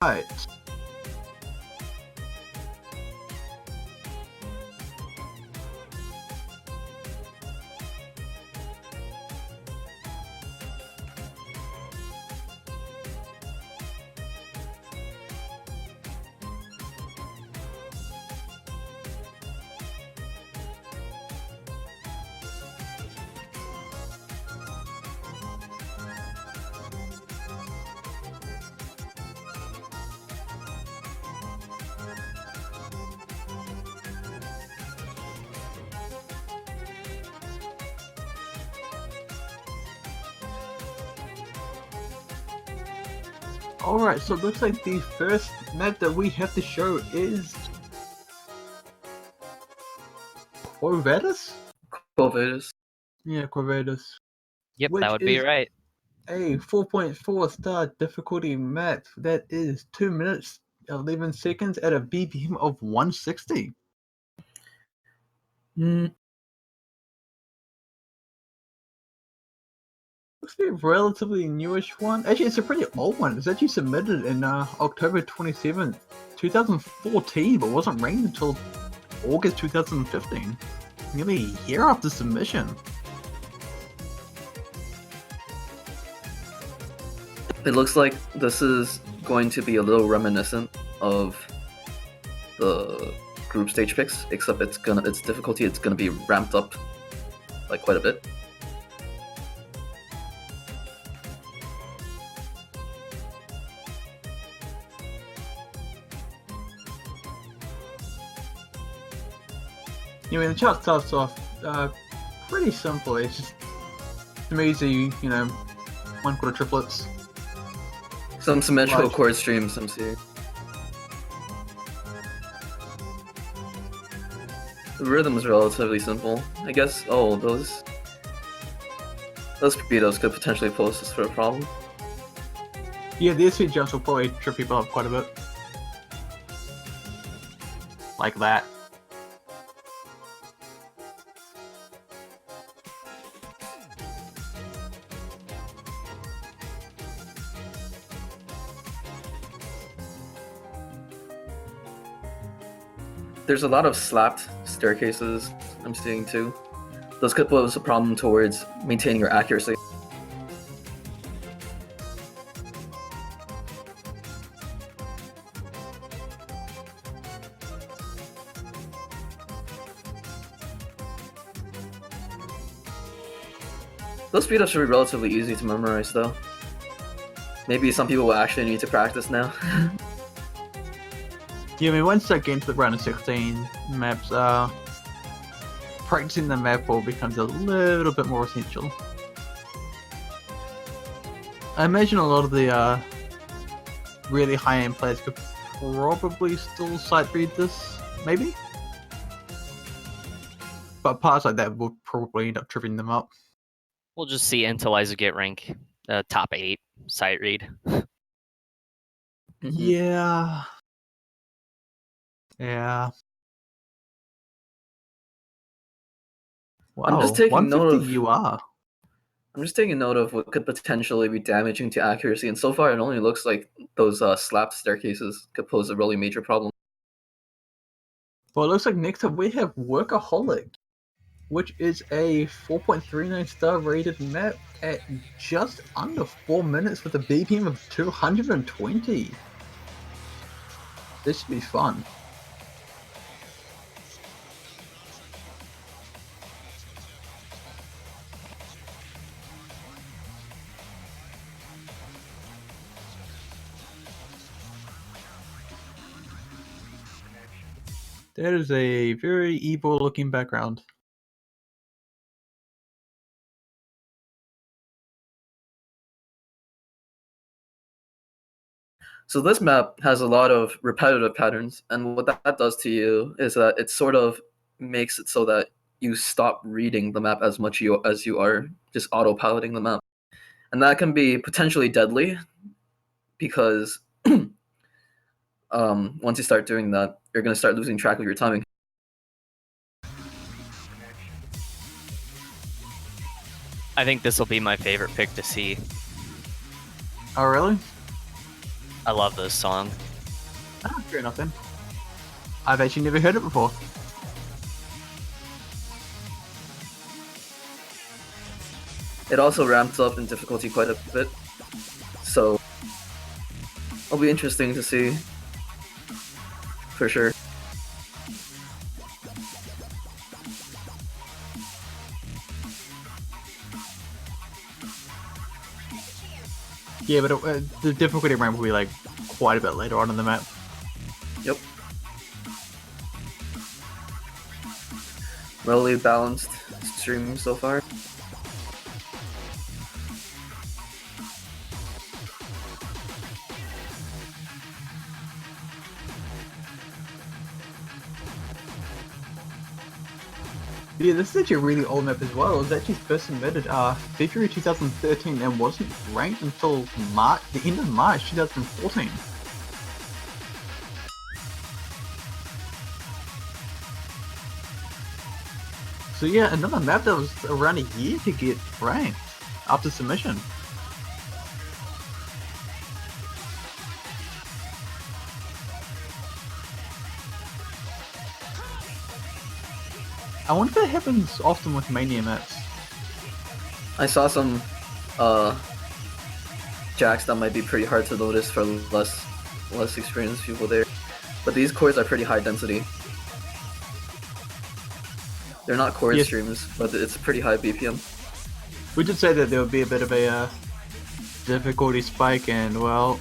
Right. Alright, so it looks like the first map that we have to show is Corvetus? Corvetus. Yeah, Corvetus. Yep, Which that would be is right. a 4.4 star difficulty map that is 2 minutes 11 seconds at a BPM of 160. Looks to be a relatively newish one. Actually, it's a pretty old one. It's actually submitted in October 27th, 2014, but wasn't ranked until August 2015. Nearly a year after submission. It looks like this is going to be a little reminiscent of the group stage picks, except its difficulty it's gonna be ramped up like quite a bit. I mean, the chart starts off pretty simple. It's just some easy, one quarter triplets. Some symmetrical Large. chord streams I'm seeing. The rhythm is relatively simple. I guess, those speedos could potentially pose this for a problem. Yeah, the SV jumps will probably trip people up quite a bit. Like that. There's a lot of slapped staircases I'm seeing too. Those could pose a problem towards maintaining your accuracy. Those speed ups should be relatively easy to memorize though. Maybe some people will actually need to practice now. Yeah, I mean, once I get into the round of 16 maps, practicing the map pool becomes a little bit more essential. I imagine a lot of the really high-end players could probably still sight read this, maybe? But parts like that will probably end up tripping them up. We'll just see Inteliza get rank top 8 sight read. Yeah. Yeah. Wow, I'm just taking note 150 of- you are. I'm just taking note of what could potentially be damaging to accuracy, and so far it only looks like those slapped staircases could pose a really major problem. Well, it looks like next up we have Workaholic, which is a 4.39 star rated map at just under 4 minutes with a BPM of 220. This should be fun. That is a very evil looking background. So this map has a lot of repetitive patterns, and what that does to you is that it sort of makes it so that you stop reading the map as much as you are just auto-piloting the map. And that can be potentially deadly, because once you start doing that, you're going to start losing track of your timing. I think this will be my favorite pick to see. Oh, really? I love this song. Ah, fair enough then. I've actually never heard it before. It also ramps up in difficulty quite a bit, so it'll be interesting to see, for sure. Yeah, but the difficulty ramp will be like quite a bit later on in the map. Yep. Really balanced stream so far. Yeah, this is actually a really old map as well. It was actually first submitted February 2013 and wasn't ranked until the end of March 2014. So yeah, another map that was around a year to get ranked after submission. I wonder if that happens often with Mania maps. I saw some jacks that might be pretty hard to notice for less experienced people there, but these cores are pretty high density. They're not chord Yes. streams, but it's pretty high BPM. We did say that there would be a bit of a difficulty spike, and well,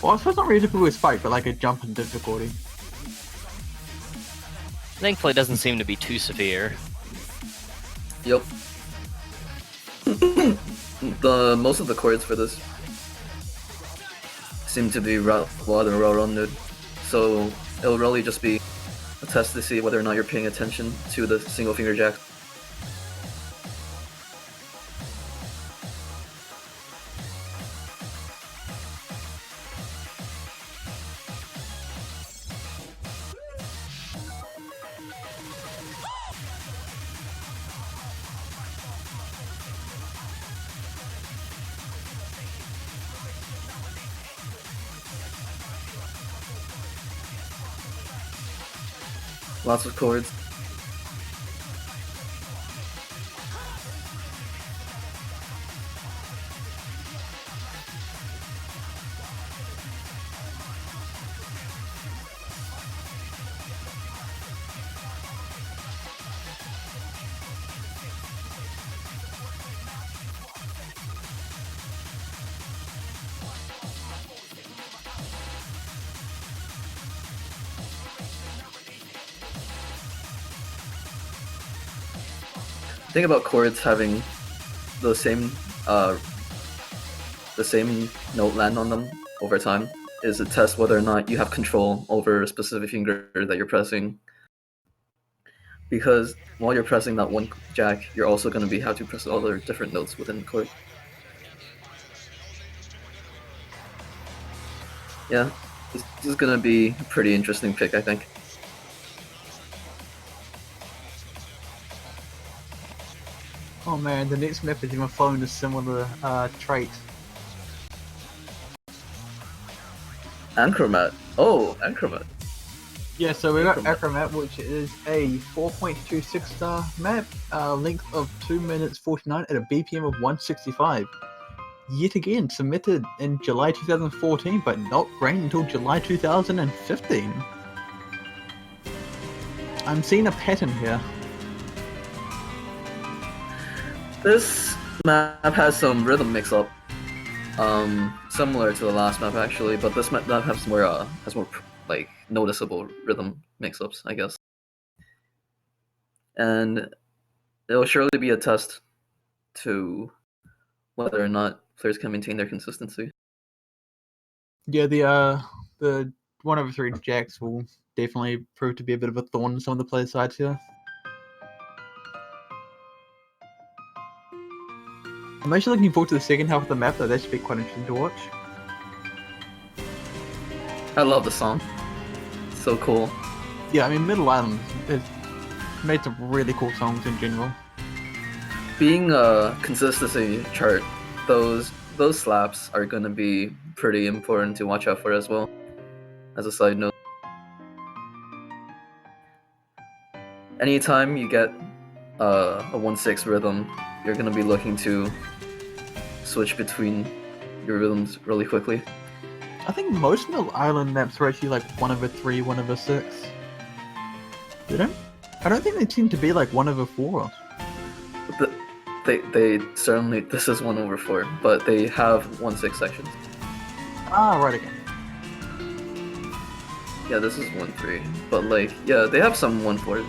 I suppose not really a difficulty spike, but like a jump in difficulty. Thankfully, it doesn't seem to be too severe. Yep. Most of the chords for this seem to be rather well-rounded, so it'll really just be a test to see whether or not you're paying attention to the single finger jack. Lots of chords. The thing about chords having the same note land on them over time is a test whether or not you have control over a specific finger that you're pressing. Because while you're pressing that one jack, you're also going to have to press all the different notes within the chord. Yeah, this is going to be a pretty interesting pick, I think. Oh man, the next map is even following a similar trait. Anchromat. Oh, Anchromat. Yeah, so we got Acromat. Acromat, which is a 4.26 star map, length of 2 minutes 49 at a BPM of 165. Yet again, submitted in July 2014, but not ranked until July 2015. I'm seeing a pattern here. This map has some rhythm mix-up, similar to the last map actually, but this map has more like noticeable rhythm mix-ups, I guess. And it will surely be a test to whether or not players can maintain their consistency. Yeah, the 1/3 jacks will definitely prove to be a bit of a thorn on some of the players' sides here. I'm actually looking forward to the second half of the map, though. That should be quite interesting to watch. I love the song. It's so cool. Yeah, I mean, Middle Island is made some really cool songs in general. Being a consistency chart, those slaps are gonna be pretty important to watch out for as well. As a side note, anytime you get a 1/6 rhythm, you're gonna be looking to switch between your rhythms really quickly. I think most Middle Island maps are actually like 1/3, 1/6. I don't think they seem to be like 1/4. They certainly, this is 1/4, but they have 1/6 sections. Ah, right again. Yeah, this is 1/3, but like, yeah, they have some 1/4s.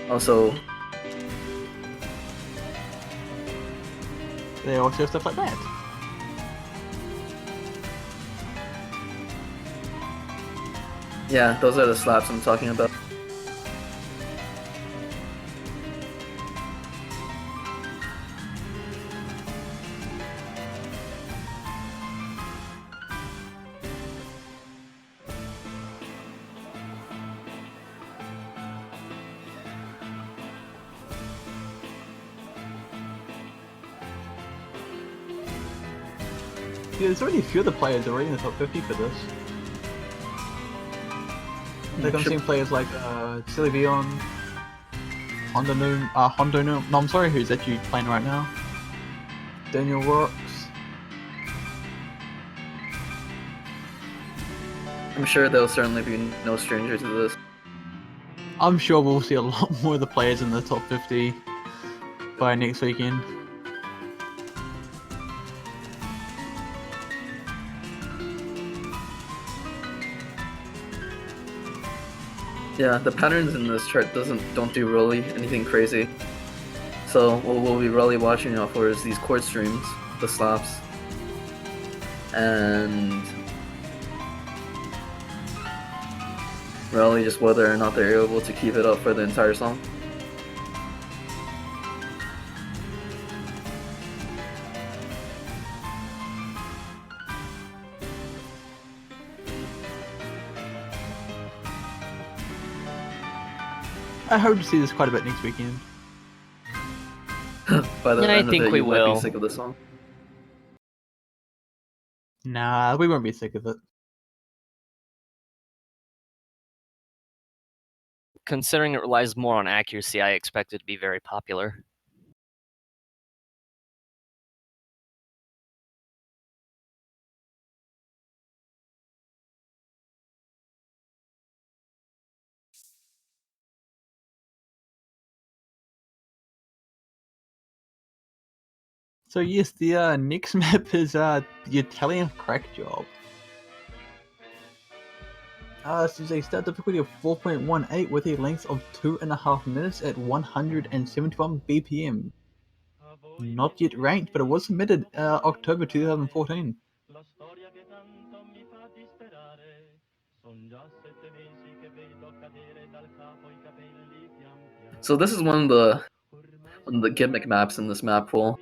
Also, They also have stuff like that. yeah, those are the slaps I'm talking about. Yeah, there's already a few of the players already in the top 50 for this. They're gonna see players like Silly Vion, Hudonom. No, I'm sorry, who's actually playing right now? Daniel Rocks. I'm sure they'll certainly be no stranger to this. I'm sure we'll see a lot more of the players in the top 50 by next weekend. Yeah, the patterns in this chart don't do really anything crazy. So what we'll be really watching out for is these chord streams, the slaps, and really just whether or not they're able to keep it up for the entire song. I hope to see this quite a bit next weekend. By the Yeah, I end think of it, we you might will. be sick of the song. Nah, we won't be sick of it. Considering it relies more on accuracy, I expect it to be very popular. So yes, the next map is the Italian crack job. This is a start difficulty of 4.18 with a length of 2.5 minutes at 171 BPM. Not yet ranked, but it was submitted October 2014. So this is one of the gimmick maps in this map pool.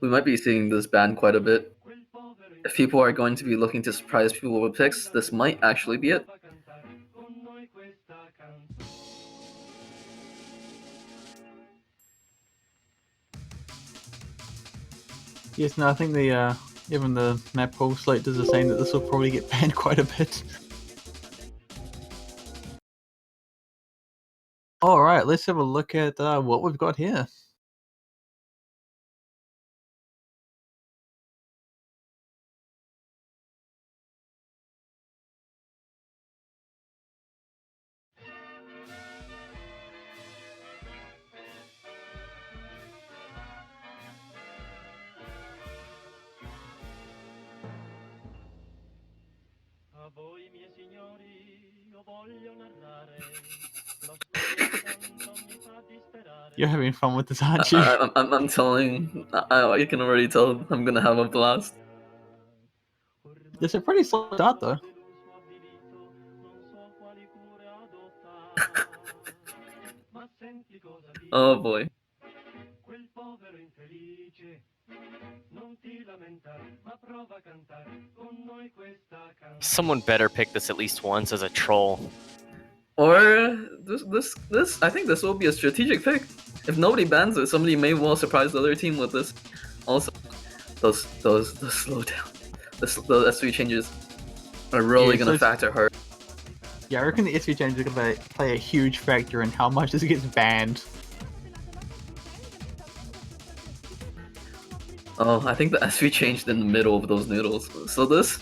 We might be seeing this banned quite a bit. If people are going to be looking to surprise people with picks, this might actually be it. Yes, no, I think the even the map pool slate is the same that this will probably get banned quite a bit. Alright, let's have a look at what we've got here. You're having fun with this, aren't you? I'm telling, I can already tell I'm gonna have a blast. It's a pretty slow start though. Oh boy. Someone better pick this at least once as a troll. Or this. I think this will be a strategic pick. If nobody bans it, somebody may well surprise the other team with this. Also, those slowdown, the S3 changes are really gonna factor hard. Yeah, I reckon the SV change is going to play a huge factor in how much this gets banned. Oh, I think the SV changed in the middle of those noodles. So this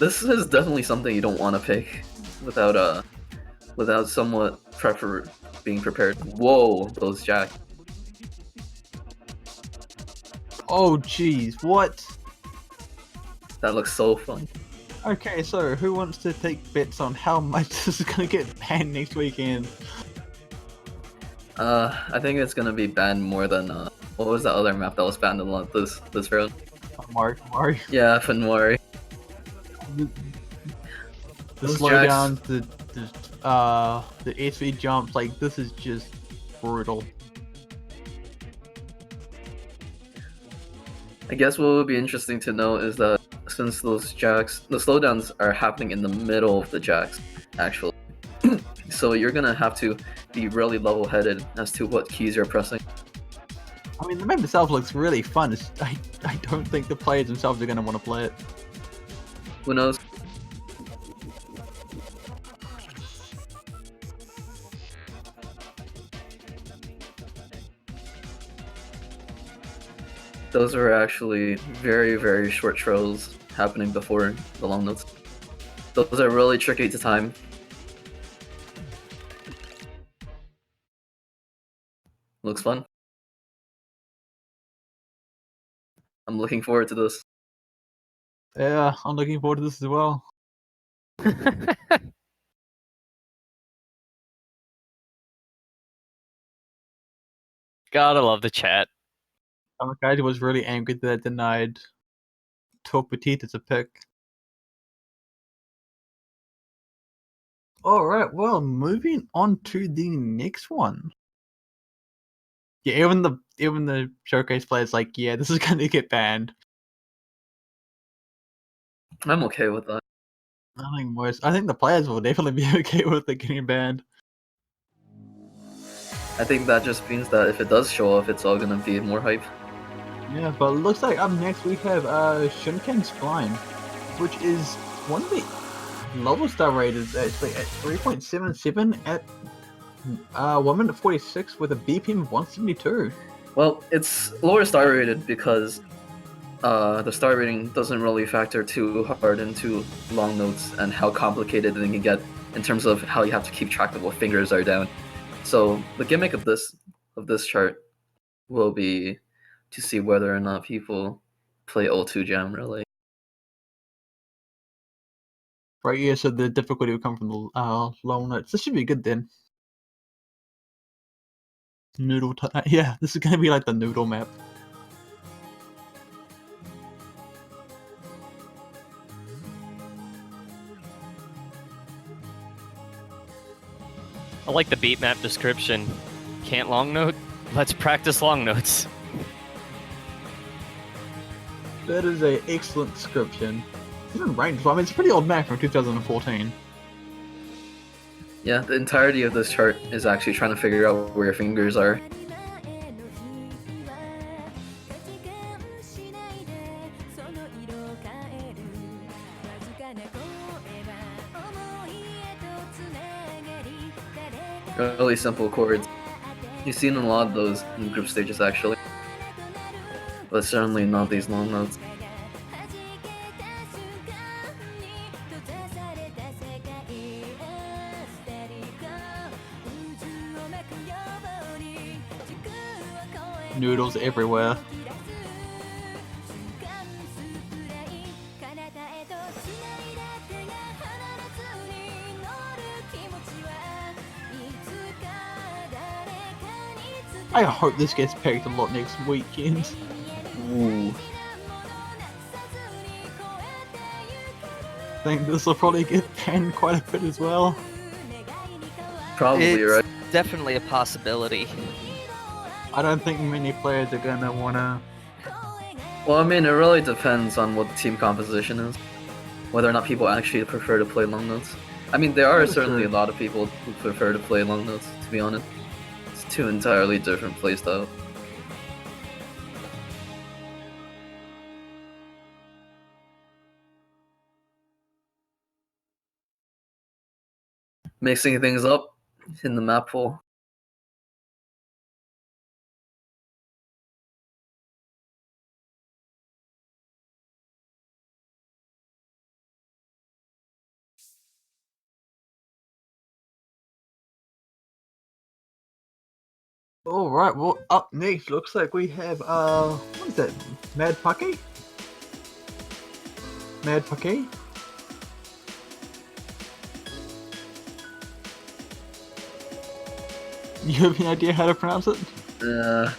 is definitely something you don't want to pick without somewhat being prepared. Whoa, those jacks. Oh jeez, what? That looks so fun. Okay, so who wants to take bets on how much this is going to get banned next weekend? I think it's gonna be banned more than what was the other map that was banned a lot this round? Mario. Yeah, Finwari. The Those slowdowns, the SV jumps, like this is just brutal. I guess what would be interesting to know is that since those jacks, the slowdowns are happening in the middle of the jacks, actually. So you're gonna have to be really level-headed as to what keys you're pressing. I mean, the map itself looks really fun. I don't think the players themselves are going to want to play it. Who knows? Those were actually very, very short trails happening before the long notes. Those are really tricky to time. Looks fun. I'm looking forward to this. Yeah, I'm looking forward to this as well. Gotta love the chat. Kamikaze was really angry that I denied Talk Petite as a pick. Alright, well, moving on to the next one. Yeah, even the showcase players like, yeah, this is gonna get banned. I'm okay with that. I think the players will definitely be okay with it getting banned. I think that just means that if it does show up, it's all gonna be more hype. Yeah, but it looks like up next we have Shunken's Climb, which is one of the lower star rated actually at 3.77 at 1 minute 46 with a BPM of 172. Well, it's lower star rated because the star rating doesn't really factor too hard into long notes and how complicated it can get in terms of how you have to keep track of what fingers are down. So the gimmick of this chart will be to see whether or not people play O2 Jam really. Right, yeah, so the difficulty will come from the long notes. This should be good then. Noodle yeah, this is gonna be like the noodle map. I like the beat map description. Can't long note? Let's practice long notes. That is an excellent description. Even ranked, I mean, it's a pretty old map from 2014. Yeah, the entirety of this chart is actually trying to figure out where your fingers are. Really simple chords. You've seen a lot of those in group stages actually, but certainly not these long notes. Noodles everywhere. I hope this gets picked a lot next weekend. Ooh. I think this will probably get banned quite a bit as well. Probably, It's right? definitely a possibility. I don't think many players are gonna wanna. Well, I mean, it really depends on what the team composition is. Whether or not people actually prefer to play long notes. I mean, there are That is certainly a true. lot of people who prefer to play long notes, to be honest. It's two entirely different playstyles. Mixing things up in the map pool. All right. Well, up next looks like we have what is that? Mad Pucky? Mad Pucky? You have any idea how to pronounce it? Uh,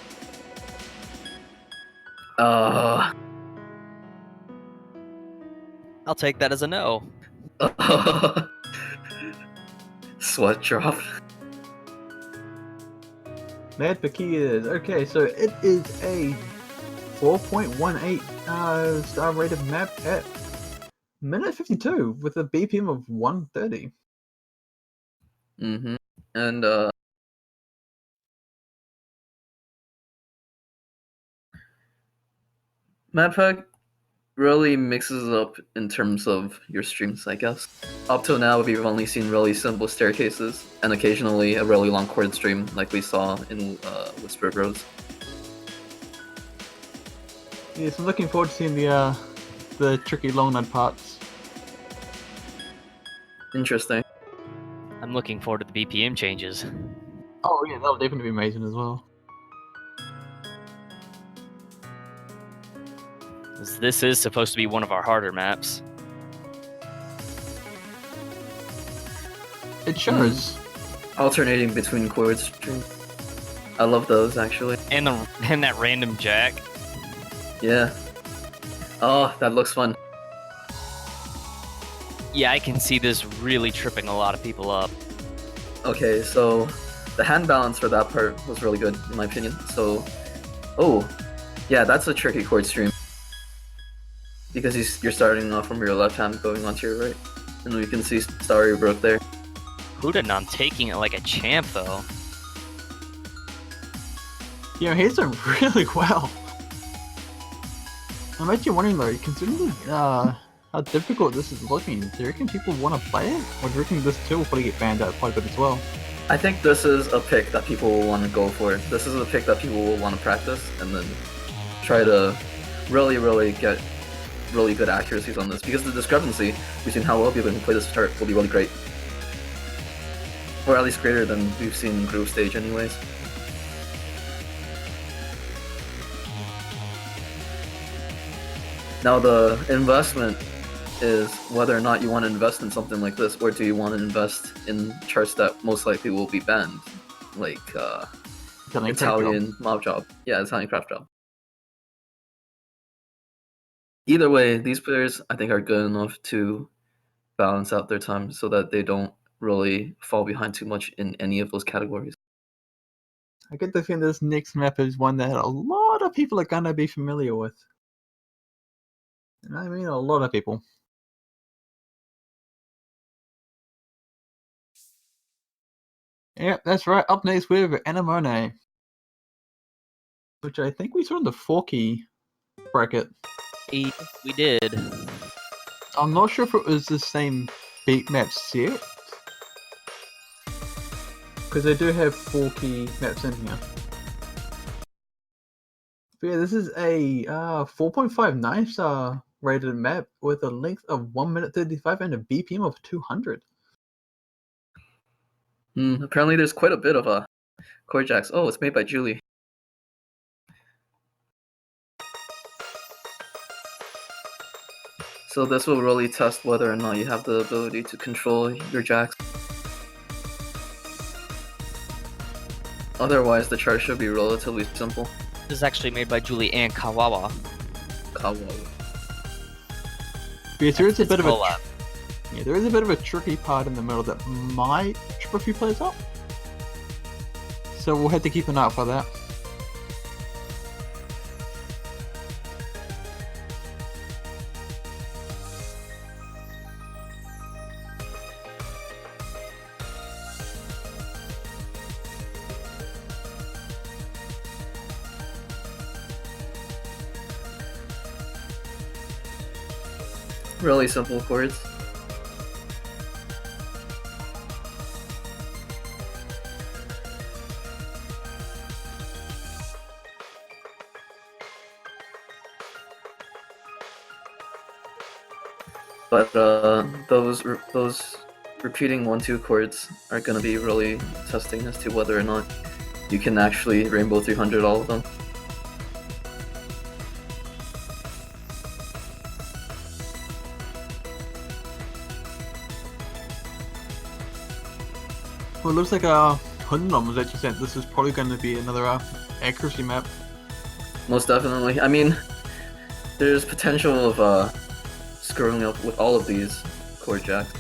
I'll take that as a no. Sweat drop. Mad Pucky is okay. So it is a 4.18 star rated map at minute 52 with a BPM of 130. Mm-hmm. And Mad Pack really mixes it up in terms of your streams, I guess. Up till now, we've only seen really simple staircases and occasionally a really long chord stream, like we saw in Whisper Bros. Yes, I'm looking forward to seeing the tricky long nut parts. Interesting. I'm looking forward to the BPM changes. Oh yeah, that'll definitely be amazing as well. This is supposed to be one of our harder maps. It sure is. Alternating between chord streams. I love those, actually. And that random jack. Yeah. Oh, that looks fun. Yeah, I can see this really tripping a lot of people up. Okay, so the hand balance for that part was really good, in my opinion. So, oh, yeah, that's a tricky chord stream. Because you're starting off from your left hand going onto your right. And we can see Starry broke there. Hudonom taking it like a champ, though. Yeah, he's done really well. I'm actually wondering though, considering how difficult this is looking, do you reckon people want to play it? Or do you reckon this too will probably get banned out quite a bit as well? I think this is a pick that people will want to go for. This is a pick that people will want to practice and then try to really get really good accuracies on this, because the discrepancy between how well people can play this chart will be really great. Or at least greater than we've seen in group stage anyways. Now the investment is whether or not you want to invest in something like this, or do you want to invest in charts that most likely will be banned, like Italian mob job. Yeah, Italian craft job. Either way, these players I think are good enough to balance out their time so that they don't really fall behind too much in any of those categories. I get the feeling this next map is one that a lot of people are gonna be familiar with. And I mean a lot of people. Yeah, that's right. Up next we have Anemone, which I think we saw in the 4-key bracket. We did. I'm not sure if it was the same beat map set, because they do have 4-key maps in here. But yeah, this is a 4.59 star rated map with a length of 1 minute 35 and a BPM of 200. Apparently there's quite a bit of chord jacks. Oh, it's made by Julie. So this will really test whether or not you have the ability to control your jacks. Otherwise, the chart should be relatively simple. This is actually made by Julie and Kawawa. Yes, there is a bit of collab. yeah, there is a bit of a tricky part in the middle that might trip a few players up. So we'll have to keep an eye out for that. Really simple chords. But those repeating 1-2 chords are gonna be really testing as to whether or not you can actually Rainbow 300 all of them. Well, it looks like Hudonom was actually said this is probably going to be another accuracy map. Most definitely. I mean, there's potential of screwing up with all of these chord jacks.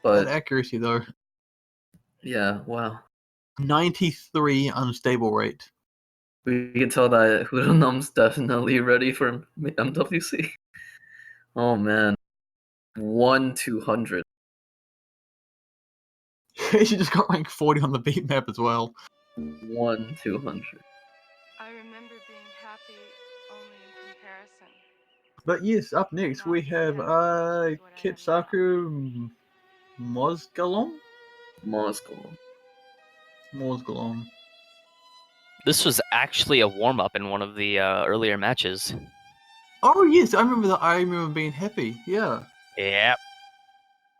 That But accuracy though, yeah, wow. 93 unstable rate. We can tell that Hudonom's definitely ready for MWC. Oh man. 1-200. She just got ranked 40 on the beat map as well. 1-200. I remember being happy only in comparison. But yes, up next we have Kitsaku Mozgalom? Moscow. Mozgalom. This was actually a warm up in one of the earlier matches. Oh yes, I remember that. I remember being happy. Yeah. Yep.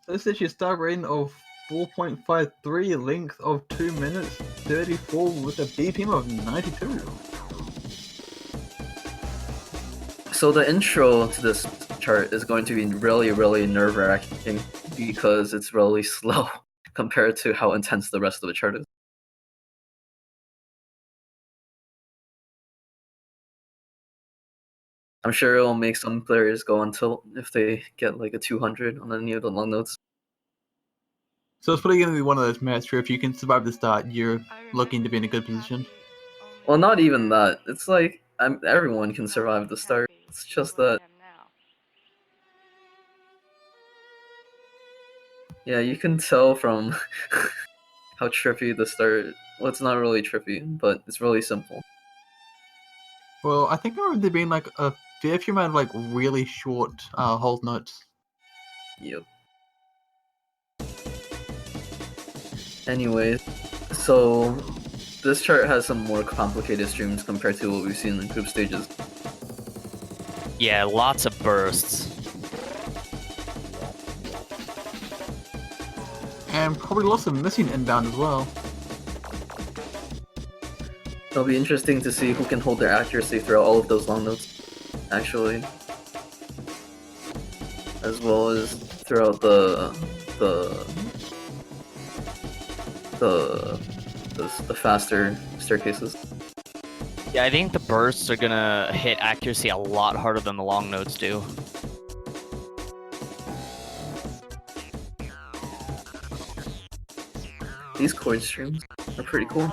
So this is your star rating of 4.53, length of 2 minutes 34 with a BPM of 92. So the intro to this chart is going to be really, really nerve-wracking because it's really slow compared to how intense the rest of the chart is. I'm sure it'll make some players go on tilt if they get like a 200 on any of the long notes. So it's probably going to be one of those maps where if you can survive the start, you're looking to be in a good position. Well, not even that. It's like everyone can survive the start. It's just that, yeah, you can tell from how trippy the start. Well, it's not really trippy, but it's really simple. Well, I think I remember there being like a fair few amount of like really short hold notes. Yep. Anyways, so this chart has some more complicated streams compared to what we've seen in group stages. Yeah, lots of bursts. And probably lots of missing inbound as well. It'll be interesting to see who can hold their accuracy throughout all of those long notes, actually, as well as throughout the faster staircases. Yeah, I think the bursts are gonna hit accuracy a lot harder than the long notes do. These chord streams are pretty cool.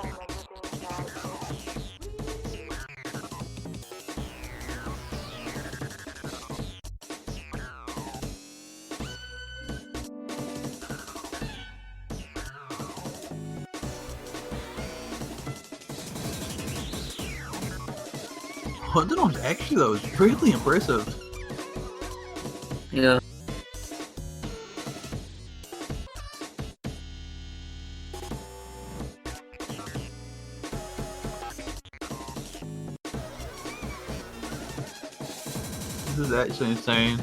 Hudonom's actually though is really impressive. Yeah. This is actually insane.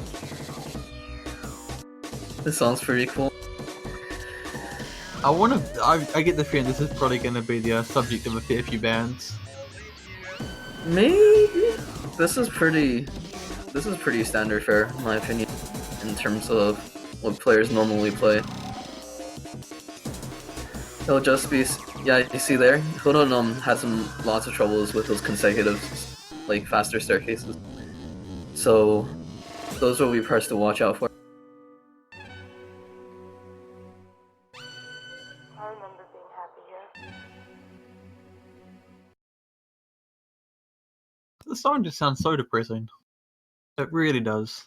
This sounds pretty cool. I get the feeling this is probably going to be the subject of a fair few bans. Maybe this is pretty standard fare, in my opinion, in terms of what players normally play. It'll just be, yeah, you see there, Hudonom had lots of troubles with those consecutive, like, faster staircases. So those will be parts to watch out for. I remember being happy here. The song just sounds so depressing. It really does.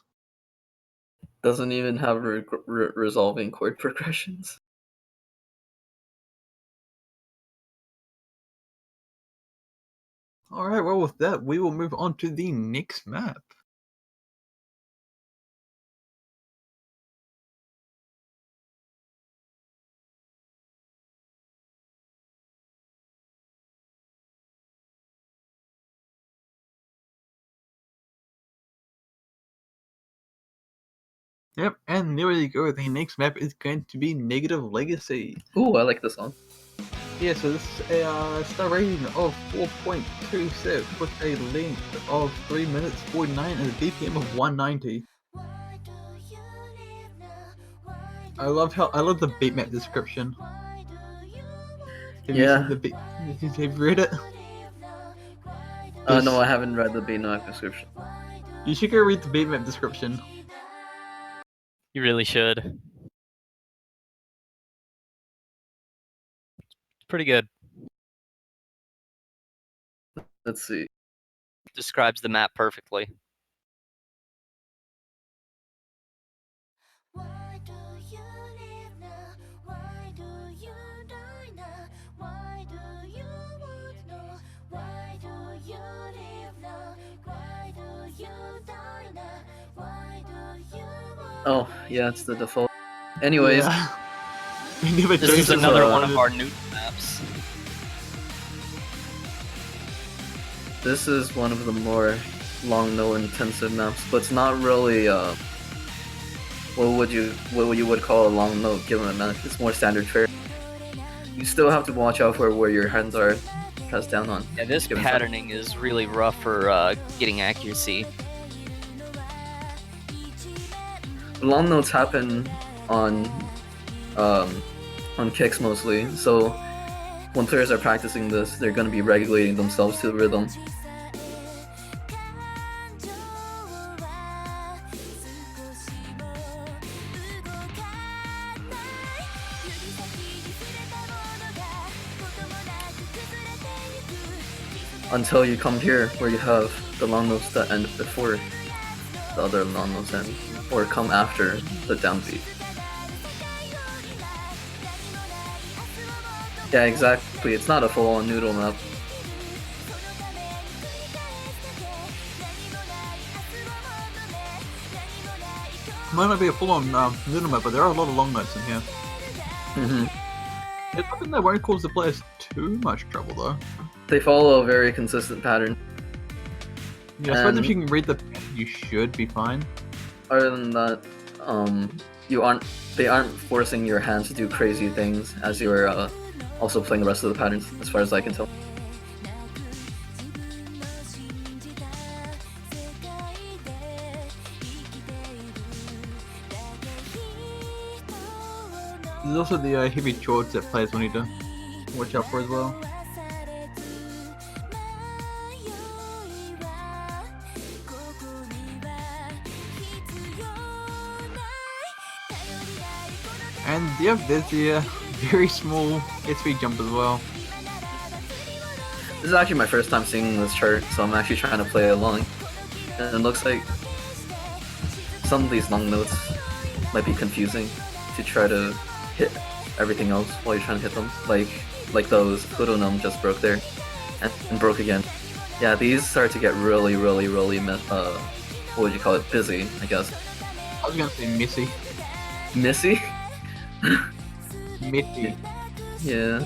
Doesn't even have resolving chord progressions. Alright, well with that, we will move on to the next map. Yep, and there you go. The next map is going to be Negative Legacy. Ooh, I like this song. Yeah, so this is a star rating of 4.26 with a length of 3 minutes 49 and a BPM of 190. I love the beat map description. Have you Yeah. seen the beat? Have you read it? No, I haven't read the B-Knock description. You should go read the beat map description. You really should. It's pretty good. Let's see. Describes the map perfectly. Oh, yeah, it's the default. Anyways, Yeah. They never This changed is it another for one of it. our new maps. this is one of the more long no intensive maps, but it's not really what you would call a long note given a map. It's more standard fare. You still have to watch out for where your hands are pressed down on. Yeah, this given patterning is really rough for getting accuracy. long notes happen on kicks mostly, so when players are practicing this, they're going to be regulating themselves to the rhythm. Until you come here where you have the long notes that end before the other long notes end, or come after the downbeat. Yeah, exactly. It's not a full-on noodle map. Might not be a full-on noodle map, but there are a lot of long notes in here. Mm-hmm. It's something that won't cause the players too much trouble, though. They follow a very consistent pattern. Yeah, I suppose if you can read the pattern, you should be fine. Other than that, they aren't forcing your hands to do crazy things as you're also playing the rest of the patterns, as far as I can tell. There's also the heavy chords that players will need to watch out for as well. And yeah, there's the very small SV jump as well. This is actually my first time seeing this chart, so I'm actually trying to play along. And it looks like some of these long notes might be confusing to try to hit everything else while you're trying to hit them. Like those Hudonom just broke there and broke again. Yeah, these start to get really what would you call it? Busy, I guess. I was gonna say messy. Missy? Messy. Yeah.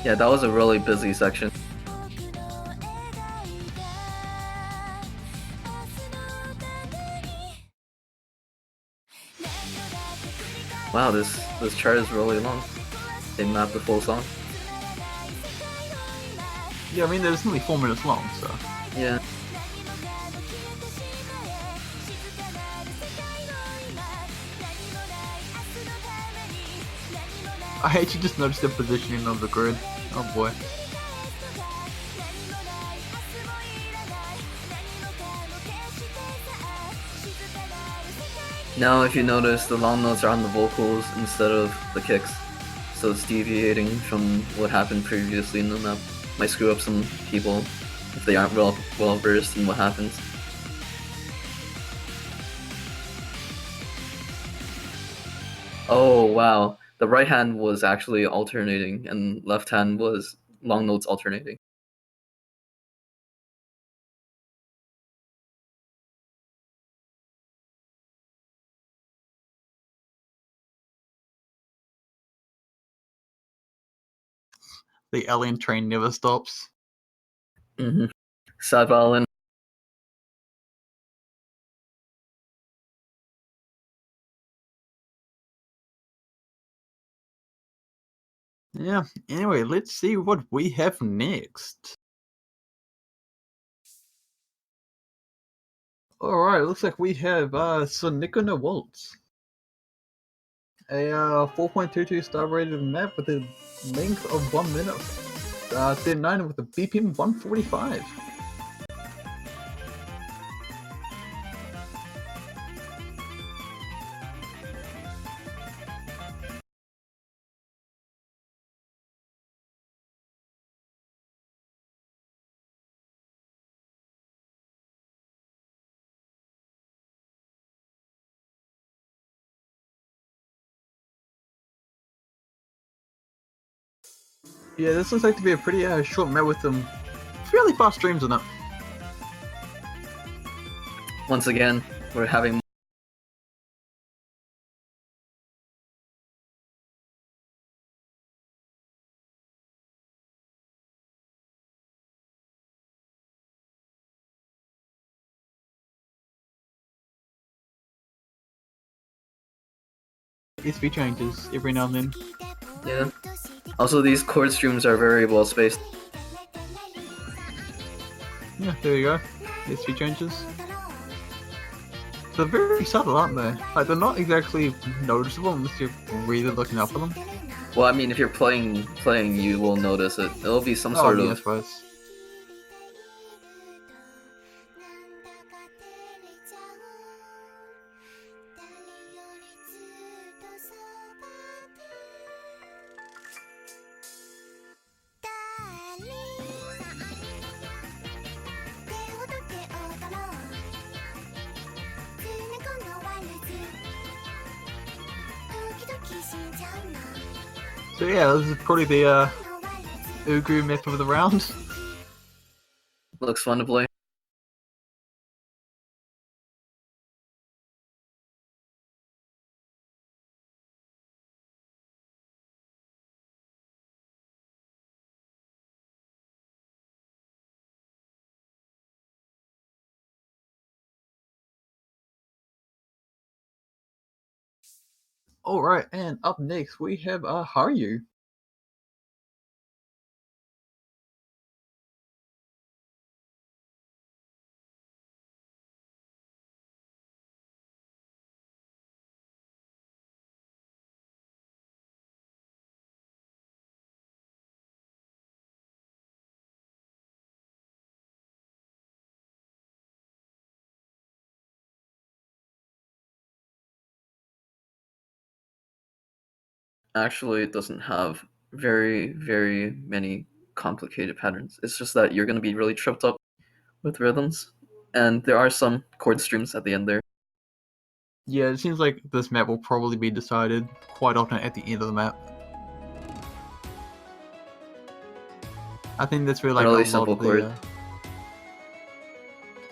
Yeah, that was a really busy section. Wow, this chart is really long. They mapped the full song. Yeah, I mean, it's only 4 minutes long, so. Yeah. I actually just noticed the positioning of the grid. Oh boy. Now if you notice, the long notes are on the vocals instead of the kicks. So it's deviating from what happened previously in the map. Might screw up some people if they aren't well versed in what happens. Oh wow, the right hand was actually alternating and left hand was long notes alternating. The alien train never stops. Sad violin. Yeah, anyway, let's see what we have next. Alright, looks like we have Sonic Waltz. A 4.22 star rated map with a length of 1 minute 39 with a BPM 145. Yeah, this looks like to be a pretty short map with some fairly fast streams in it. Once again, we're having SP changes every now and then. yeah. Also, these chord streams are very well spaced. Yeah, there you go. SP changes. They're very subtle, aren't they? Like, they're not exactly noticeable unless you're really looking up for them. Well, I mean, if you're playing, you will notice it. It'll be some Oh, sort yeah, I of. suppose. So yeah, this is probably the Ugu map of the round. Looks fun to play. Alright, and up next we have Haru. Actually, it doesn't have very many complicated patterns. It's just that you're going to be really tripped up with rhythms, and there are some chord streams at the end there. Yeah, it seems like this map will probably be decided quite often at the end of the map. I think that's where like Really a lot simple of chord. the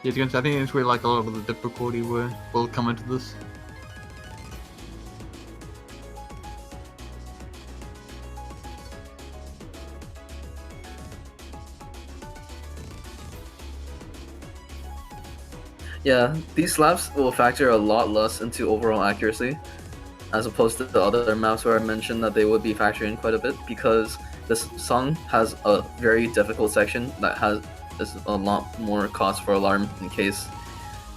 yeah, I think that's where like a lot of the difficulty will come into this. Yeah, these slaps will factor a lot less into overall accuracy, as opposed to the other maps where I mentioned that they would be factoring quite a bit, because this song has a very difficult section that is a lot more cost for alarm in case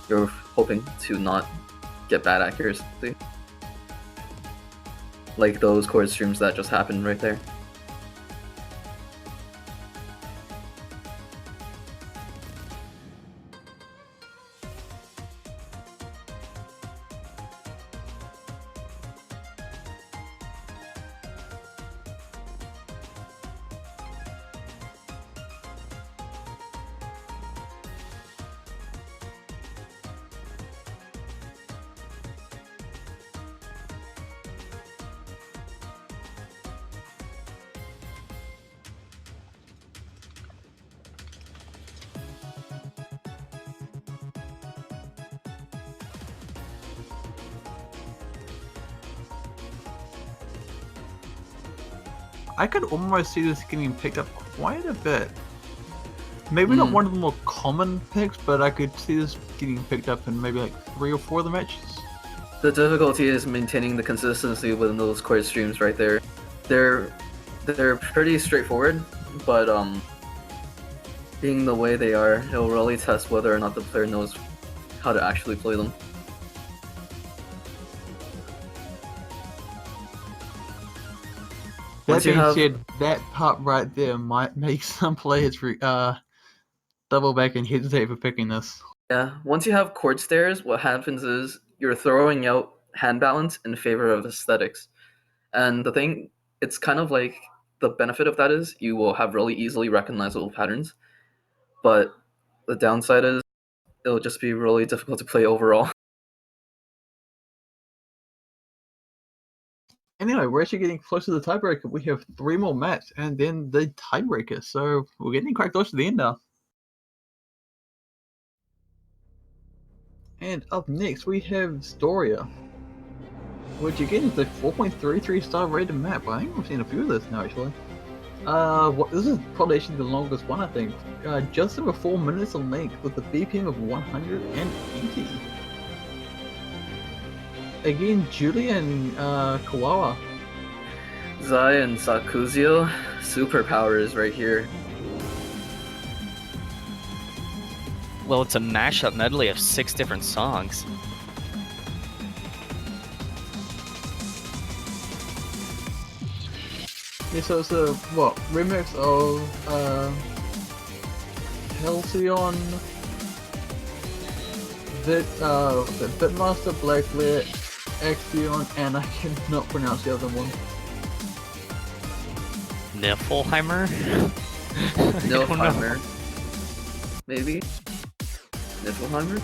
you're hoping to not get bad accuracy. Like those chord streams that just happened right there. I could almost see this getting picked up quite a bit. Maybe not one of the more common picks, but I could see this getting picked up in maybe like 3 or 4 of the matches. The difficulty is maintaining the consistency within those chord streams right there. they're pretty straightforward, but being the way they are, it'll really test whether or not the player knows how to actually play them. That Once you being have, said, that part right there might make some players double back and hesitate for picking this. yeah, once you have chord stairs, what happens is you're throwing out hand balance in favor of aesthetics. And the thing, it's kind of like the benefit of that is you will have really easily recognizable patterns, but the downside is it'll just be really difficult to play overall. Anyway, we're actually getting close to the tiebreaker. We have 3 more maps and then the tiebreaker, so we're getting quite close to the end now. And up next we have Storia, which again is a 4.33 star rated map. I think we've seen a few of this now actually. This is probably actually the longest one I think. Just over 4 minutes in length with a BPM of 180. Again, Julia and Kawawa. Zai and Sakuzio, superpowers right here. Well, it's a mashup medley of 6 different songs. Yeah, so it's a remix of Halcyon, the Bitmaster, Blacklit, Axion, and I cannot pronounce the other one. Niflheimer? Niflheimer. Maybe? Niflheimer?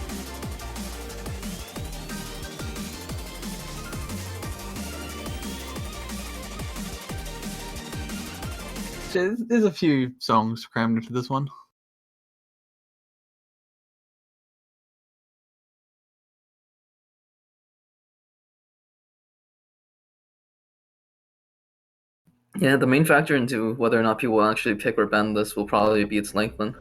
So there's a few songs crammed into this one. Yeah, the main factor into whether or not people will actually pick or ban this will probably be its length then.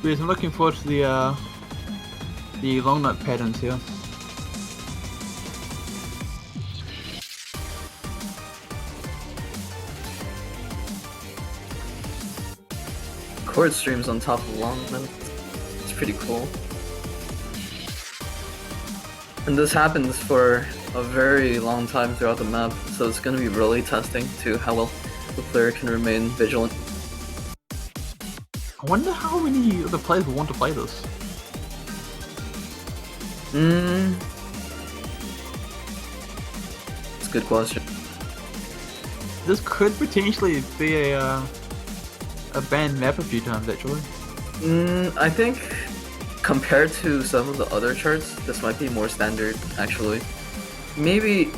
Because I'm looking forward to the long note patterns here. Chord streams on top of long notes. It's pretty cool. And this happens for a very long time throughout the map, so it's going to be really testing to how well the player can remain vigilant. I wonder how many of the players will want to play this. It's a good question. This could potentially be a banned map a few times actually. I think compared to some of the other charts, this might be more standard actually. Maybe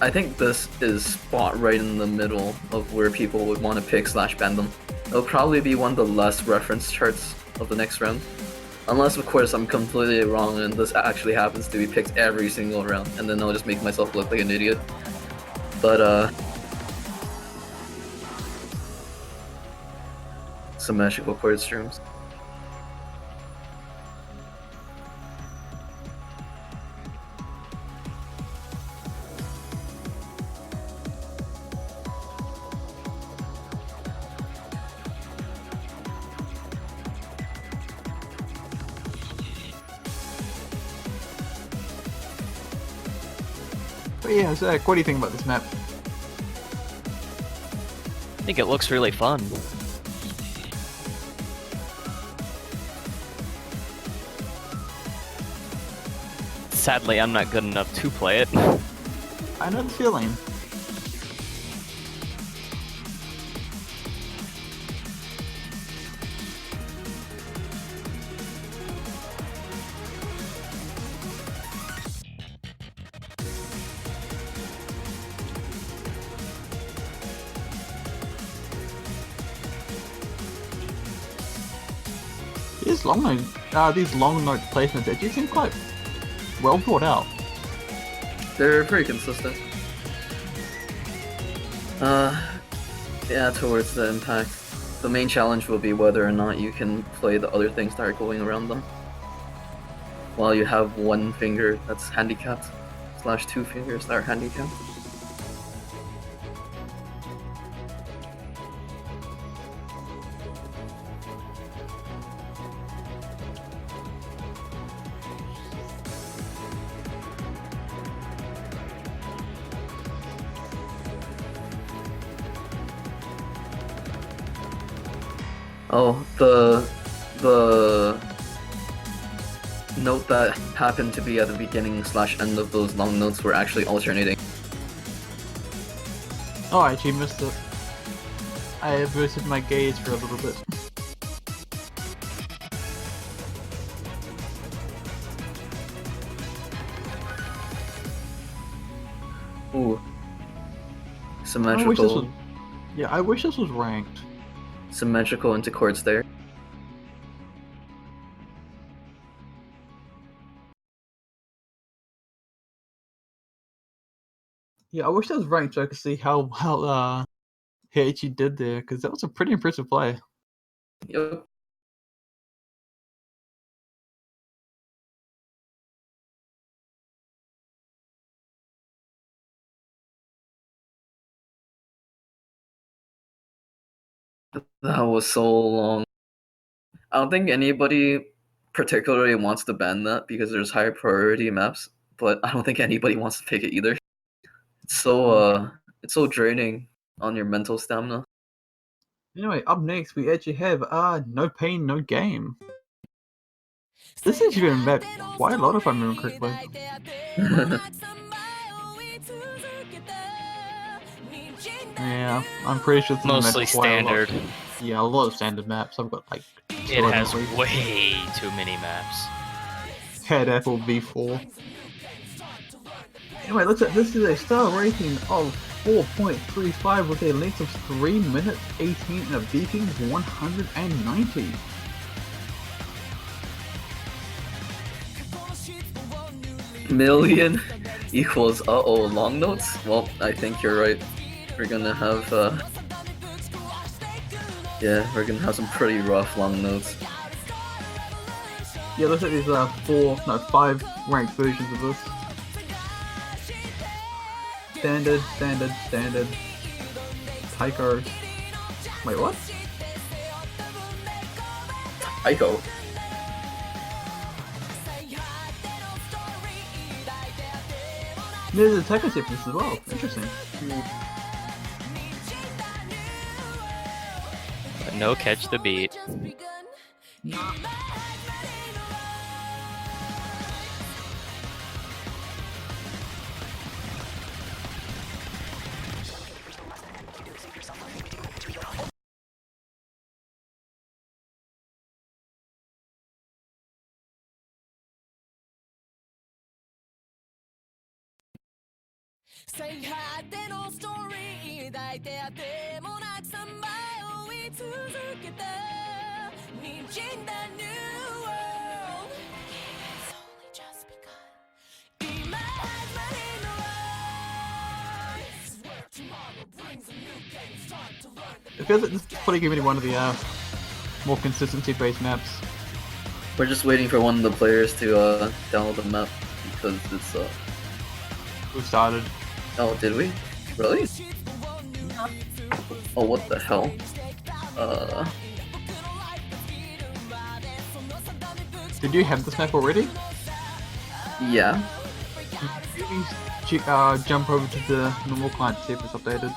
I think this is spot right in the middle of where people would want to pick / ban them. It'll probably be one of the less referenced charts of the next round. Unless, of course, I'm completely wrong and this actually happens to be picked every single round, and then I'll just make myself look like an idiot. But, symmetrical chord streams. But yeah, Zach, what do you think about this map? I think it looks really fun. Sadly, I'm not good enough to play it. I know the feeling. these long note placements actually seem quite well thought out. They're pretty consistent. Yeah, towards the impact. The main challenge will be whether or not you can play the other things that are going around them. While you have one finger that's handicapped, / 2 fingers that are handicapped. Oh, the note that happened to be at the beginning / end of those long notes were actually alternating. Oh, I actually missed it. I averted my gaze for a little bit. Ooh. I Symmetrical. wish this was ranked. Symmetrical into chords there. Yeah, I wish that was ranked so I could see how he actually did there, because that was a pretty impressive play. Yep. That was so long. I don't think anybody particularly wants to ban that because there's higher priority maps, but I don't think anybody wants to pick it either. It's so draining on your mental stamina. Anyway, up next we actually have No Pain, No Game. This has been met quite a lot if I remember correctly. Yeah, I'm pretty sure this is Mostly met quite a lot. standard. Yeah, a lot of standard maps. I've got like It has 200. way too many maps. Head Apple V4. Anyway, looks like this is a star rating of 4.35 with a length of 3 minutes 18 and a BPM of 190. Million equals long notes? Well, I think you're right. We're gonna have we're gonna have some pretty rough long notes. Yeah, looks like there's 5 ranked versions of this. Standard. Tycho. Wait, what? Tycho. There's a Tycho sequence as well. Interesting. But no catch the beat. It feels like this is probably going to be one of the more consistency-based maps. We're just waiting for one of the players to download the map because it's We've started. Oh, did we? Really? Oh, what the hell? Did you have this map already? Yeah. Please jump over to the normal client to see if it's updated.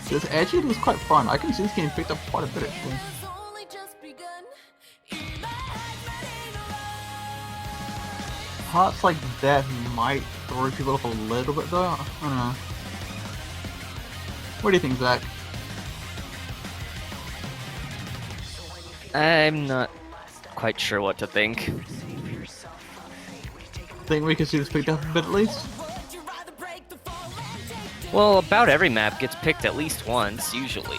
This actually looks quite fun. I can see this getting picked up quite a bit actually. Parts like that might throw people off a little bit though. I don't know. What do you think, Zach? I'm not quite sure what to think. Think we could see this picked up a bit at least? Well, about every map gets picked at least once, usually.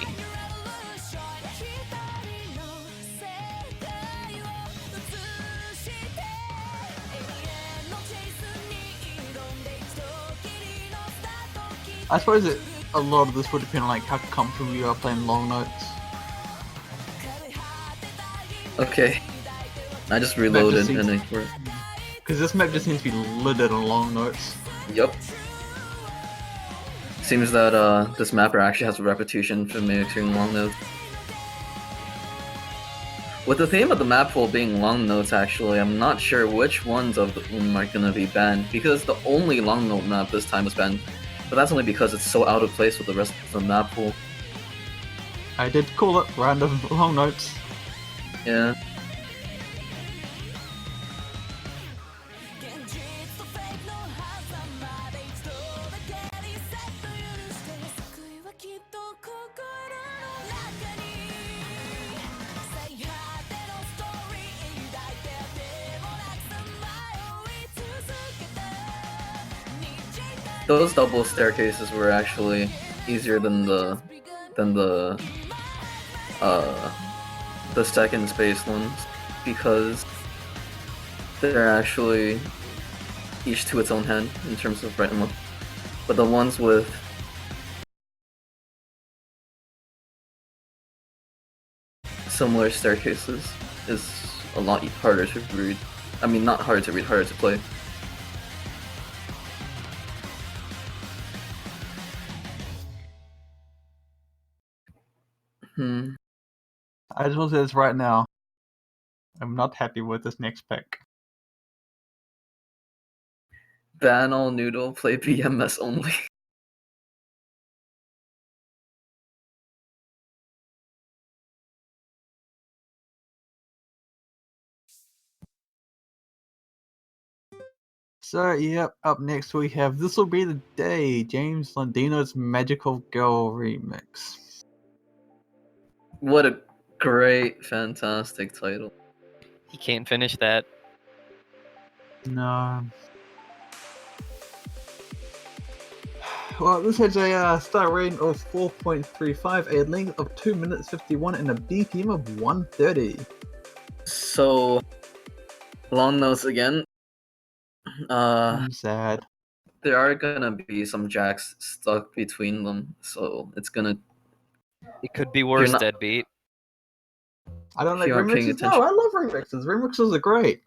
I suppose that a lot of this would depend on like how comfortable you are playing long notes. Okay. I just reloaded and it worked. Because this map just seems to be littered on long notes. Yup. Seems that this mapper actually has a reputation for mixing long notes. With the theme of the map pool being long notes, actually, I'm not sure which ones of them are gonna be banned, because the only long note map this time was banned, but that's only because it's so out of place with the rest of the map pool. I did call it random long notes. Yeah. Those double staircases were actually easier than the second space ones, because they're actually each to its own hand in terms of right and left. But the ones with similar staircases is a lot harder to read. I mean, not harder to read, harder to play. I just want to say this right now. I'm not happy with this next pick. Ban all noodle, play BMS only. So, yep, up next we have This Will Be the Day, James Landino's Magical Girl remix. What a great, fantastic title. He can't finish that. No. Well, this has a star rating of 4.35, a length of 2 minutes 51, and a BPM of 130. So, long notes again. I'm sad. There are gonna be some jacks stuck between them, so it's gonna. It could be worse, not- Deadbeat. I don't If like you aren't paying remixes. attention. No, I love remixes. Remixes are great.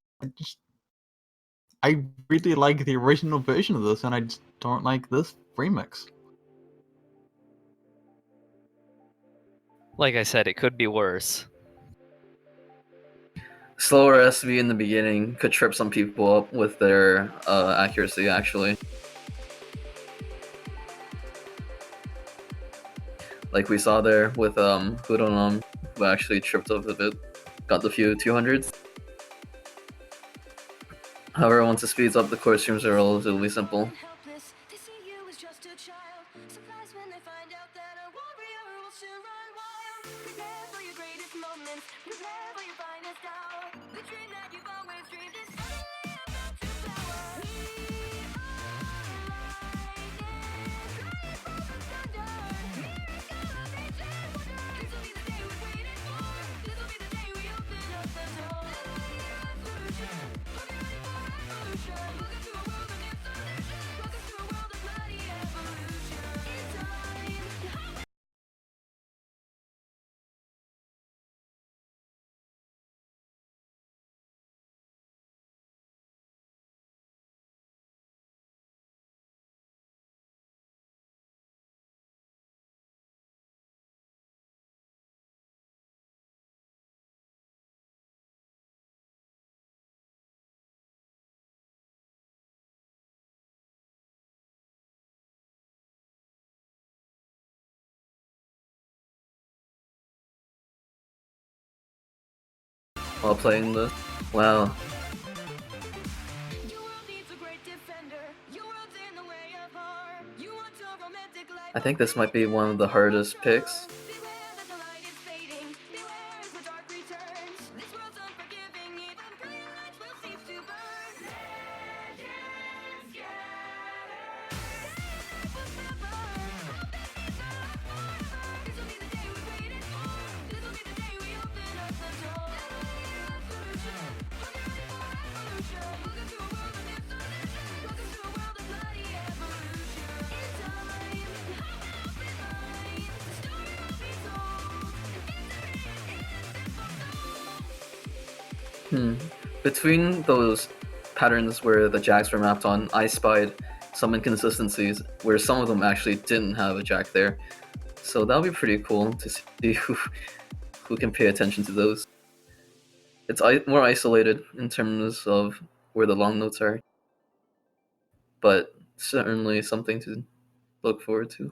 I really like the original version of this, and I just don't like this remix. Like I said, it could be worse. Slower SV in the beginning could trip some people up with their accuracy, actually. Like we saw there with Hudonom, who actually tripped up a bit, got the few 200s. However, once it speeds up, the core streams are relatively simple. While playing this. Wow. I think this might be one of the hardest picks. Between those patterns where the jacks were mapped on, I spied some inconsistencies where some of them actually didn't have a jack there. So that'll be pretty cool to see who can pay attention to those. It's more isolated in terms of where the long notes are, but certainly something to look forward to.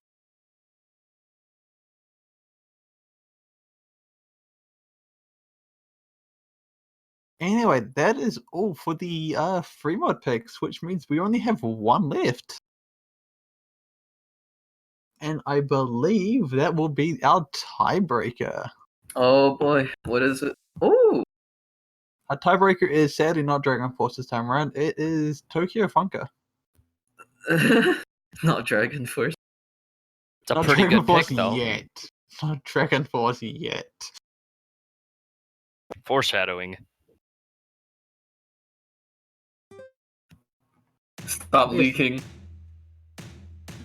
Anyway, that is all for the free mod picks, which means we only have one left. And I believe that will be our tiebreaker. Oh boy, what is it? Oh! Our tiebreaker is sadly not Dragon Force this time around. It is Tokyo Funka. Not Dragon Force. It's a Not pretty Dragon good Force pick, though. yet. Not Dragon Force yet. Foreshadowing. Stop Yes. leaking.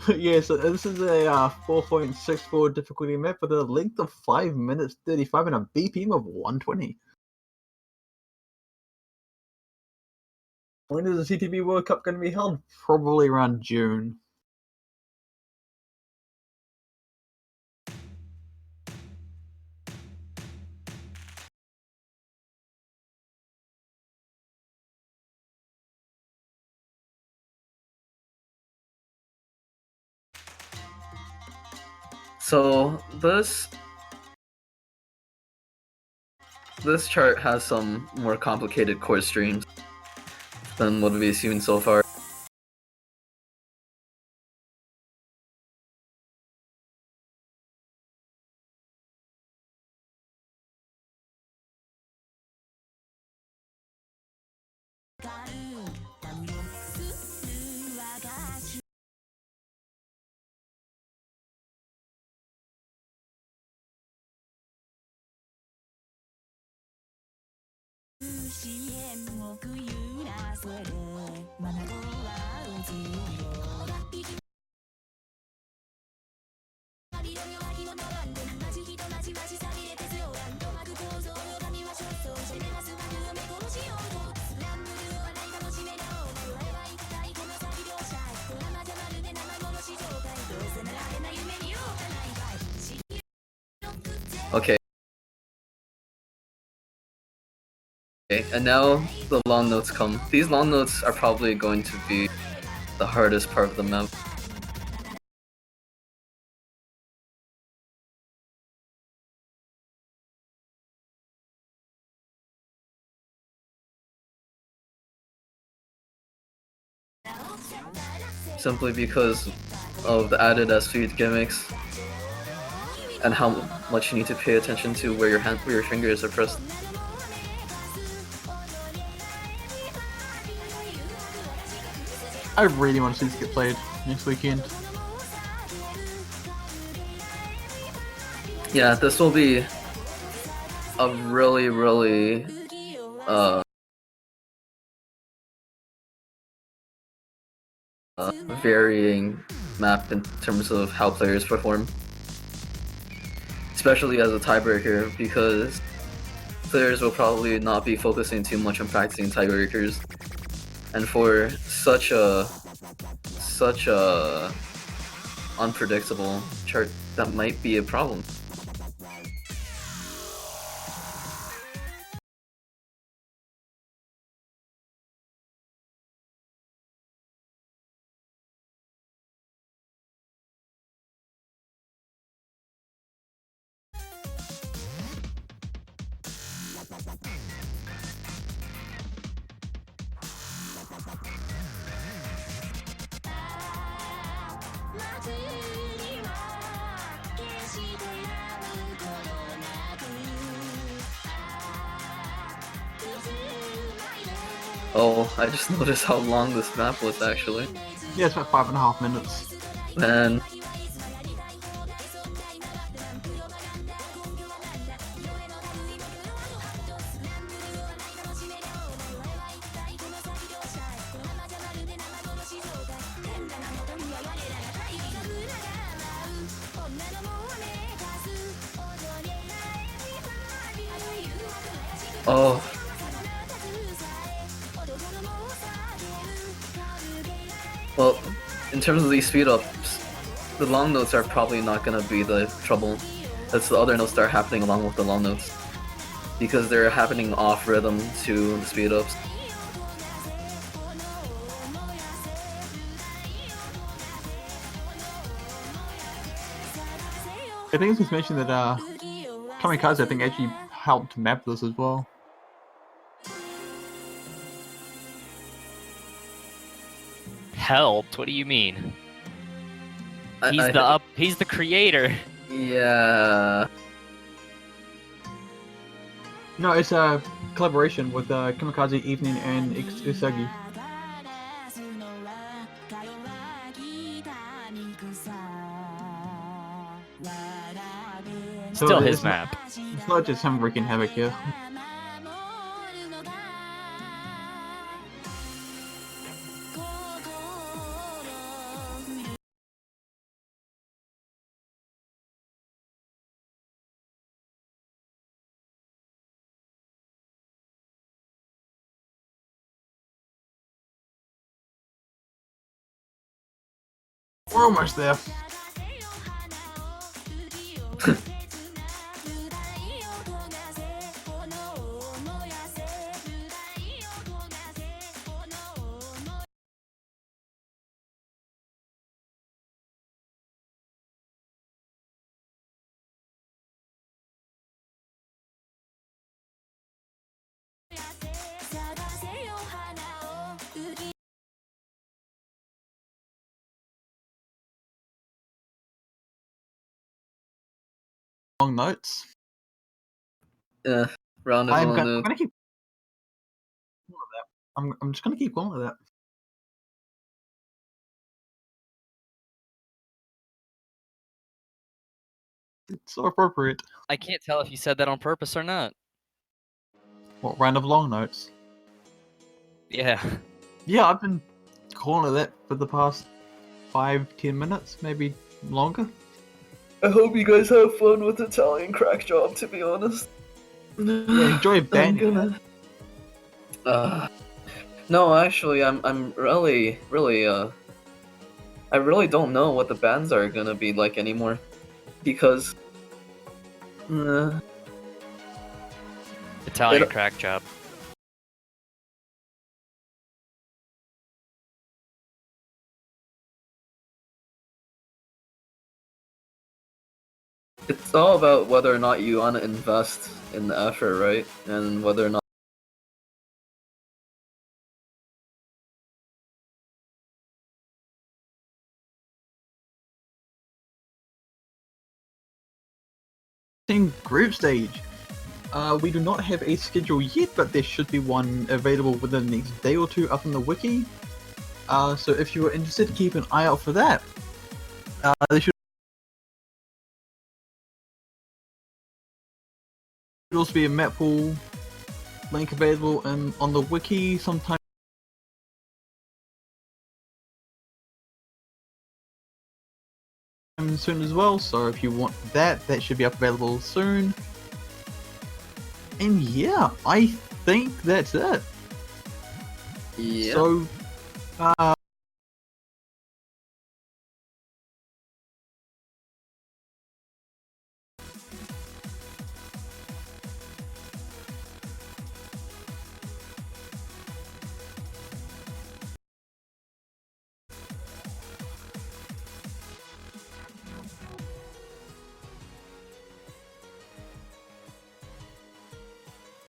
Yeah, so this is a 4.64 difficulty map with a length of 5 minutes 35 and a BPM of 120. When is the CTB World Cup going to be held? Probably around June. So this chart has some more complicated course streams than what we've seen so far. Okay. Okay, and now the long notes come. These long notes are probably going to be the hardest part of the map. Simply because of the added speed gimmicks and how much you need to pay attention to where your fingers are pressed. I really want to see this get played next weekend. Yeah, this will be a really varying map in terms of how players perform, especially as a tiebreaker, because players will probably not be focusing too much on practicing tiebreakers, and for such a unpredictable chart, that might be a problem. Oh, I just noticed how long this map was actually. Yeah, it's about 5.5 minutes. Man. Oh. Well, in terms of these speed ups, the long notes are probably not gonna be the trouble. It's the other notes that are happening along with the long notes. Because they're happening off rhythm to the speed ups. I think it's mentioned that Kamikaze, I think, actually helped map this as well. Helped? What do you mean? I He's the creator. Yeah. No, it's a collaboration with Kamikaze Evening and Usagi. So Still his it's map. It's not just him wreaking havoc here. We're almost there. Long notes. Yeah. Round of I'm long gonna notes. keep going with that. I'm just gonna keep going with that. It's so appropriate. I can't tell if you said that on purpose or not. What, round of long notes? Yeah. Yeah, I've been calling it that for the past 5-10 minutes, maybe longer. I hope you guys have fun with Italian crack job, to be honest. Yeah, enjoy banning it. No, actually, I'm really, I really don't know what the bands are gonna be like anymore, because Italian crack job. it's all about whether or not you want to invest in the effort, right? And whether or not. In group stage, we do not have a schedule yet, but there should be one available within the next day or two up on the wiki. So if you are interested, keep an eye out for that. There should also be a Mappools link available on the wiki sometime soon as well. So if you want that, that should be up available soon. And yeah, I think that's it. Yeah. So,